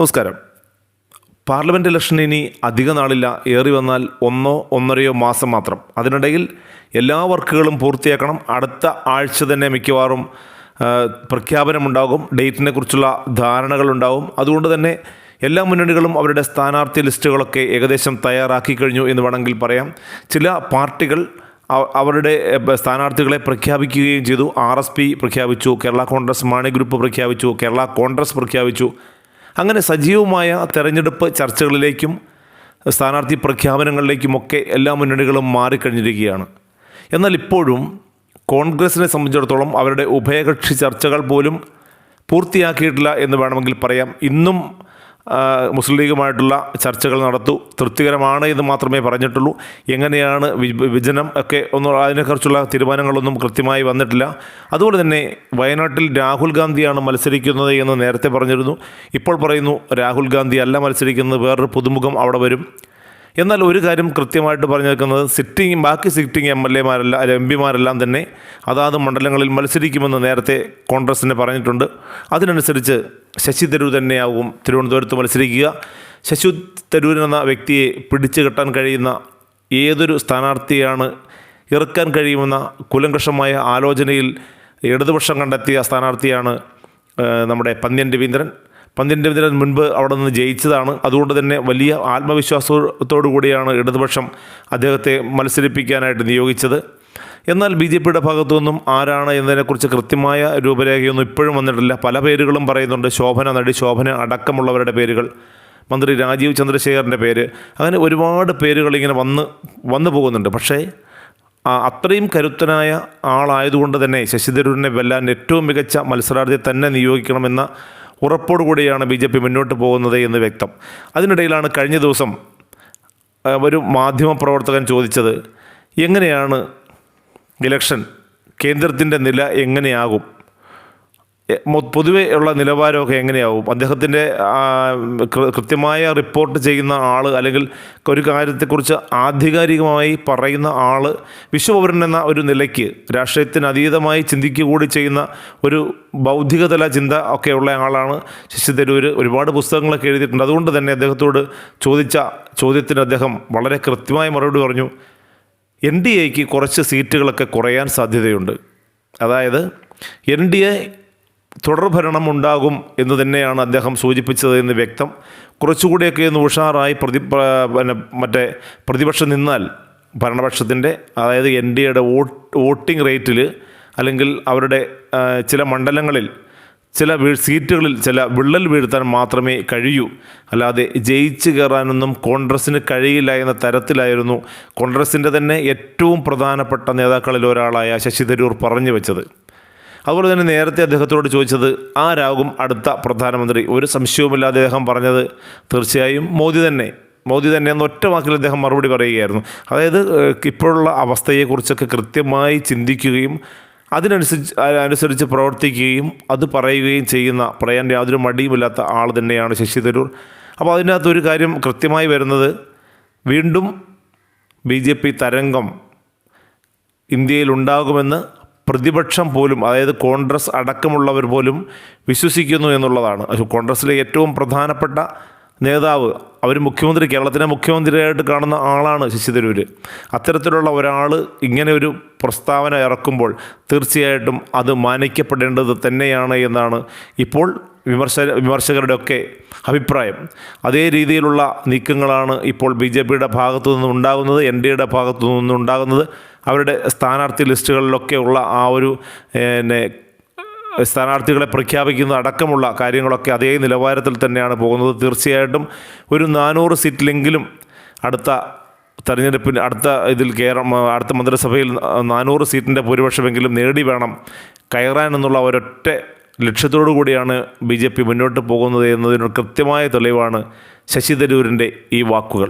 നമസ്കാരം. Parliament election ഇനി അധിക നാളില്ല. ഏറി വന്നാൽ 1-1.5 മാസം മാത്രം. അതിനിടയിൽ എല്ലാ വർക്കുകളും പൂർത്തിയാക്കണം. അടുത്ത ആഴ്ച തന്നെ മിക്കവാറും പ്രഖ്യാപനമുണ്ടാകും. ഡേറ്റിനെ കുറിച്ചുള്ള ധാരണകളുണ്ടാകും. അതുകൊണ്ട് തന്നെ എല്ലാ മുന്നണികളും അവരുടെ സ്ഥാനാർത്ഥി ലിസ്റ്റുകളൊക്കെ ഏകദേശം തയ്യാറാക്കി കഴിഞ്ഞു എന്ന് വേണമെങ്കിൽ പറയാം. ചില പാർട്ടികൾ അവരുടെ സ്ഥാനാർത്ഥികളെ പ്രഖ്യാപിക്കുകയും ചെയ്തു. RSP പ്രഖ്യാപിച്ചു, കേരള കോൺഗ്രസ് മാണി ഗ്രൂപ്പ് പ്രഖ്യാപിച്ചു, കേരള കോൺഗ്രസ് പ്രഖ്യാപിച്ചു. അങ്ങനെ സജീവമായ തെരഞ്ഞെടുപ്പ് ചർച്ചകളിലേക്കും സ്ഥാനാർത്ഥി പ്രഖ്യാപനങ്ങളിലേക്കുമൊക്കെ എല്ലാ മുന്നണികളും മാറിക്കഴിഞ്ഞിരിക്കുകയാണ്. എന്നാൽ ഇപ്പോഴും കോൺഗ്രസിനെ സംബന്ധിച്ചിടത്തോളം അവരുടെ ഉഭയകക്ഷി ചർച്ചകൾ പോലും പൂർത്തിയാക്കിയിട്ടില്ല എന്ന് വേണമെങ്കിൽ പറയാം. ഇന്നും മുസ്ലിം ലീഗുമായിട്ടുള്ള ചർച്ചകൾ നടത്തു. തൃപ്തികരമാണ് എന്ന് മാത്രമേ പറഞ്ഞിട്ടുള്ളൂ. എങ്ങനെയാണ് വിഭജനം ഒക്കെ ഒന്നും അതിനെക്കുറിച്ചുള്ള തീരുമാനങ്ങളൊന്നും കൃത്യമായി വന്നിട്ടില്ല. അതുപോലെ തന്നെ വയനാട്ടിൽ രാഹുൽ ഗാന്ധിയാണ് മത്സരിക്കുന്നത് എന്ന് നേരത്തെ പറഞ്ഞിരുന്നു. ഇപ്പോൾ പറയുന്നു രാഹുൽ ഗാന്ധി അല്ല മത്സരിക്കുന്നത്, വേറൊരു പുതുമുഖം അവിടെ വരും. എന്നാൽ ഒരു കാര്യം കൃത്യമായിട്ട് പറഞ്ഞു നിൽക്കുന്നത് ബാക്കി സിറ്റിംഗ് MP-മാരെല്ലാം തന്നെ അതാത് മണ്ഡലങ്ങളിൽ മത്സരിക്കുമെന്ന് നേരത്തെ കോൺഗ്രസിനെ പറഞ്ഞിട്ടുണ്ട്. അതിനനുസരിച്ച് ശശി തരൂർ തന്നെയാവും തിരുവനന്തപുരത്ത് മത്സരിക്കുക. ശശി തരൂരെന്ന വ്യക്തിയെ പിടിച്ചു കെട്ടാൻ കഴിയുന്ന ഏതൊരു സ്ഥാനാർത്ഥിയാണ് ഇറക്കാൻ കഴിയുമെന്ന കുലങ്കഷമായ ആലോചനയിൽ ഇടതുപക്ഷം കണ്ടെത്തിയ സ്ഥാനാർത്ഥിയാണ് നമ്മുടെ പന്ന്യൻ രവീന്ദ്രൻ മുൻപ് അവിടെ നിന്ന് ജയിച്ചതാണ്. അതുകൊണ്ട് തന്നെ വലിയ ആത്മവിശ്വാസത്തോടു കൂടിയാണ് ഇടതുപക്ഷം അദ്ദേഹത്തെ മത്സരിപ്പിക്കാനായിട്ട് നിയോഗിച്ചത്. എന്നാൽ BJPയുടെ ഭാഗത്തു നിന്നും ആരാണ് എന്നതിനെക്കുറിച്ച് കൃത്യമായ രൂപരേഖയൊന്നും ഇപ്പോഴും വന്നിട്ടില്ല. പല പേരുകളും പറയുന്നുണ്ട്. നടി ശോഭന അടക്കമുള്ളവരുടെ പേരുകൾ, മന്ത്രി രാജീവ് ചന്ദ്രശേഖറിൻ്റെ പേര്, അങ്ങനെ ഒരുപാട് പേരുകൾ ഇങ്ങനെ വന്നു പോകുന്നുണ്ട്. പക്ഷേ അത്രയും കരുത്തനായ ആളായതുകൊണ്ട് തന്നെ ശശി തരൂരിനെ വെല്ലാൻ ഏറ്റവും മികച്ച മത്സരാർത്ഥിയെ തന്നെ നിയോഗിക്കണമെന്ന ഉറപ്പോടുകൂടിയാണ് BJP മുന്നോട്ട് പോകുന്നത് എന്ന് വ്യക്തം. അതിനിടയിലാണ് കഴിഞ്ഞ ദിവസം ഒരു മാധ്യമപ്രവർത്തകൻ ചോദിച്ചത്, എങ്ങനെയാണ് ഇലക്ഷൻ കേന്ദ്രത്തിൻ്റെ നില എങ്ങനെയാകും, പൊതുവെ ഉള്ള നിലവാരമൊക്കെ എങ്ങനെയാവും, അദ്ദേഹത്തിൻ്റെ കൃത്യമായ റിപ്പോർട്ട് ചെയ്യുന്ന ആൾ അല്ലെങ്കിൽ ഒരു കാര്യത്തെക്കുറിച്ച് ആധികാരികമായി പറയുന്ന ആൾ വിശ്വപൗരൻ എന്ന ഒരു നിലയ്ക്ക് രാഷ്ട്രീയത്തിന് അതീതമായി ചിന്തിക്കുക കൂടി ചെയ്യുന്ന ഒരു ബൗദ്ധികതല ചിന്ത ഒക്കെയുള്ള ആളാണ് ശശി തരൂർ. ഒരുപാട് പുസ്തകങ്ങളൊക്കെ എഴുതിയിട്ടുണ്ട്. അതുകൊണ്ട് തന്നെ അദ്ദേഹത്തോട് ചോദിച്ച ചോദ്യത്തിന് അദ്ദേഹം വളരെ കൃത്യമായ മറുപടി പറഞ്ഞു. NDAക്ക് കുറച്ച് സീറ്റുകളൊക്കെ കുറയാൻ സാധ്യതയുണ്ട്. അതായത് NDA തുടർഭരണം ഉണ്ടാകും എന്ന് തന്നെയാണ് അദ്ദേഹം സൂചിപ്പിച്ചത് എന്ന് വ്യക്തം. കുറച്ചുകൂടിയൊക്കെ ഒന്ന് ഉഷാറായി പ്രതിപക്ഷം നിന്നാൽ ഭരണപക്ഷത്തിൻ്റെ, അതായത് NDAയുടെ വോട്ടിംഗ് റേറ്റിൽ അല്ലെങ്കിൽ അവരുടെ ചില മണ്ഡലങ്ങളിൽ ചില സീറ്റുകളിൽ ചില വിള്ളൽ വീഴ്ത്താൻ മാത്രമേ കഴിയൂ. അല്ലാതെ ജയിച്ചു കയറാനൊന്നും കോൺഗ്രസ്സിന് കഴിയില്ല എന്ന തരത്തിലായിരുന്നു കോൺഗ്രസിൻ്റെ തന്നെ ഏറ്റവും പ്രധാനപ്പെട്ട നേതാക്കളിൽ ഒരാളായ ശശി തരൂർ പറഞ്ഞു വെച്ചത്. അതുപോലെ തന്നെ നേരത്തെ അദ്ദേഹത്തോട് ചോദിച്ചത് ആരാകും അടുത്ത പ്രധാനമന്ത്രി. ഒരു സംശയവുമില്ലാതെ അദ്ദേഹം പറഞ്ഞത് തീർച്ചയായും മോദി തന്നെ എന്ന ഒറ്റ വാക്കിൽ അദ്ദേഹം മറുപടി പറയുകയായിരുന്നു. അതായത് ഇപ്പോഴുള്ള അവസ്ഥയെക്കുറിച്ചൊക്കെ കൃത്യമായി ചിന്തിക്കുകയും അതിനനുസരിച്ച് പ്രവർത്തിക്കുകയും അത് പറയുകയും പറയാൻ യാതൊരു മടിയുമില്ലാത്ത ആൾ തന്നെയാണ് ശശി തരൂർ. അപ്പോൾ അതിനകത്തൊരു കാര്യം കൃത്യമായി വരുന്നത്, വീണ്ടും BJP തരംഗം ഇന്ത്യയിലുണ്ടാകുമെന്ന് പ്രതിപക്ഷം പോലും, അതായത് കോൺഗ്രസ് അടക്കമുള്ളവർ പോലും വിശ്വസിക്കുന്നു എന്നുള്ളതാണ്. കോൺഗ്രസ്സിലെ ഏറ്റവും പ്രധാനപ്പെട്ട നേതാവ്, അവർ കേരളത്തിലെ മുഖ്യമന്ത്രിയായിട്ട് കാണുന്ന ആളാണ് ശശി തരൂർ. അത്തരത്തിലുള്ള ഒരാൾ ഇങ്ങനെ ഒരു പ്രസ്താവന ഇറക്കുമ്പോൾ തീർച്ചയായിട്ടും അത് മാനിക്കപ്പെടേണ്ടത് തന്നെയാണ് എന്നാണ് ഇപ്പോൾ വിമർശകരുടെയൊക്കെ അഭിപ്രായം. അതേ രീതിയിലുള്ള നീക്കങ്ങളാണ് ഇപ്പോൾ BJPയുടെ ഭാഗത്തു നിന്നും ഉണ്ടാകുന്നത്, NDAയുടെ ഭാഗത്തു നിന്നും ഉണ്ടാകുന്നത്. അവരുടെ സ്ഥാനാർത്ഥി ലിസ്റ്റുകളിലൊക്കെ ഉള്ള ആ ഒരു സ്ഥാനാർത്ഥികളെ പ്രഖ്യാപിക്കുന്ന അടക്കമുള്ള കാര്യങ്ങളൊക്കെ അതേ നിലവാരത്തിൽ തന്നെയാണ് പോകുന്നത്. തീർച്ചയായിട്ടും ഒരു 400 സീറ്റിലെങ്കിലും അടുത്ത തെരഞ്ഞെടുപ്പിന് അടുത്ത മന്ത്രിസഭയിൽ 400 സീറ്റിൻ്റെ ഭൂരിപക്ഷമെങ്കിലും നേടി വേണം കയറാൻ എന്നുള്ള ഒരൊറ്റ ലക്ഷ്യത്തോടു കൂടിയാണ് BJP മുന്നോട്ട് പോകുന്നത് എന്നതിനൊരു കൃത്യമായ തെളിവാണ് ശശി തരൂരിൻ്റെ ഈ വാക്കുകൾ.